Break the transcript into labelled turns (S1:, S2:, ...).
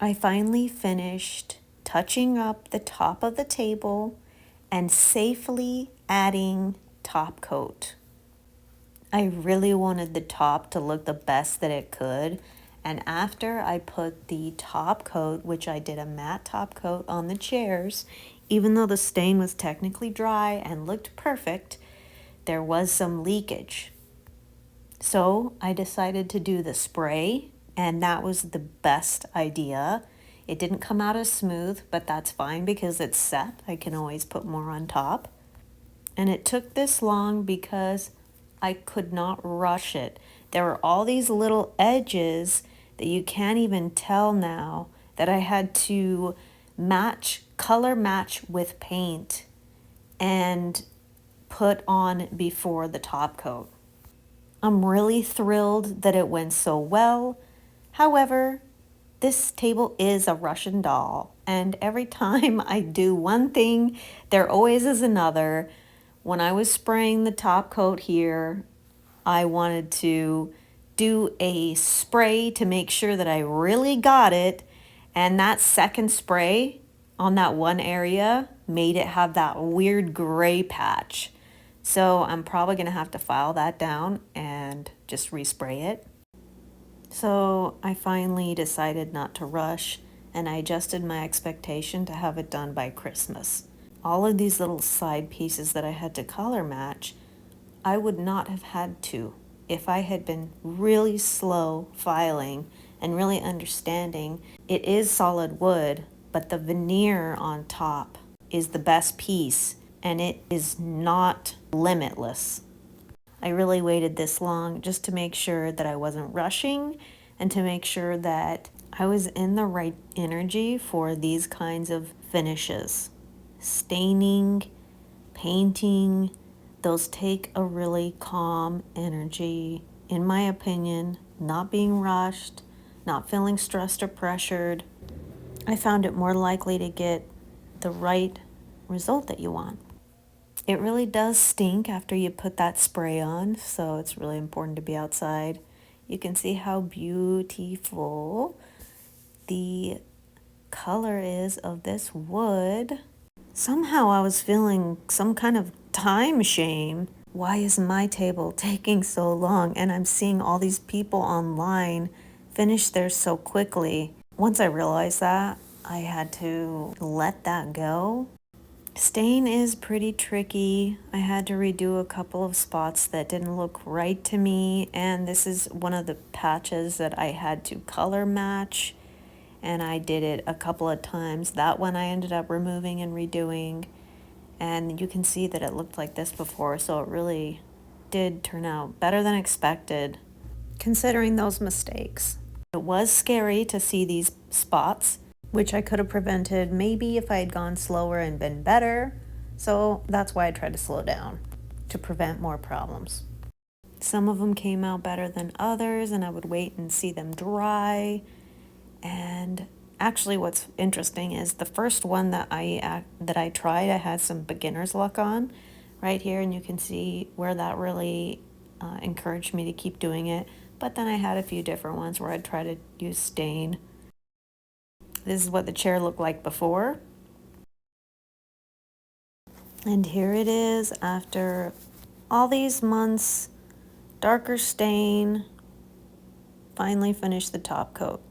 S1: I finally finished touching up the top of the table and safely adding top coat. I really wanted the top to look the best that it could. And after I put the top coat, which I did a matte top coat on the chairs, even though the stain was technically dry and looked perfect, there was some leakage. So I decided to do the spray, and that was the best idea. It didn't come out as smooth, but that's fine because it's set. I can always put more on top. And it took this long because I could not rush it. There were all these little edges that you can't even tell now that I had to color match with paint and put on before the top coat. I'm really thrilled that it went so well. However, this table is a Russian doll, and every time I do one thing, there always is another. When I was spraying the top coat here, I wanted to do a spray to make sure that I really got it, and that second spray on that one area made it have that weird gray patch. So I'm probably gonna have to file that down and just respray it. So I finally decided not to rush, and I adjusted my expectation to have it done by Christmas. All of these little side pieces that I had to color match, I would not have had to if I had been really slow filing and really understanding it is solid wood, but the veneer on top is the best piece, and it is not limitless. I really waited this long just to make sure that I wasn't rushing and to make sure that I was in the right energy for these kinds of finishes. Staining, painting, those take a really calm energy, in my opinion, not being rushed, not feeling stressed or pressured. I found it more likely to get the right result that you want. It really does stink after you put that spray on, so it's really important to be outside. You can see how beautiful the color is of this wood. Somehow I was feeling some kind of time shame. Why is my table taking so long? And I'm seeing all these people online finish theirs so quickly. Once I realized that, I had to let that go. Stain is pretty tricky. I had to redo a couple of spots that didn't look right to me, and this is one of the patches that I had to color match, and I did it a couple of times. That one I ended up removing and redoing, and you can see that it looked like this before, so it really did turn out better than expected, considering those mistakes. It was scary to see these spots, which I could have prevented maybe if I had gone slower and been better. So that's why I tried to slow down, to prevent more problems. Some of them came out better than others, and I would wait and see them dry. And actually what's interesting is the first one that I tried, I had some beginner's luck on right here, and you can see where that really encouraged me to keep doing it. But then I had a few different ones where I'd try to use stain. This is what the chair looked like before. And here it is after all these months, darker stain, finally finished the top coat.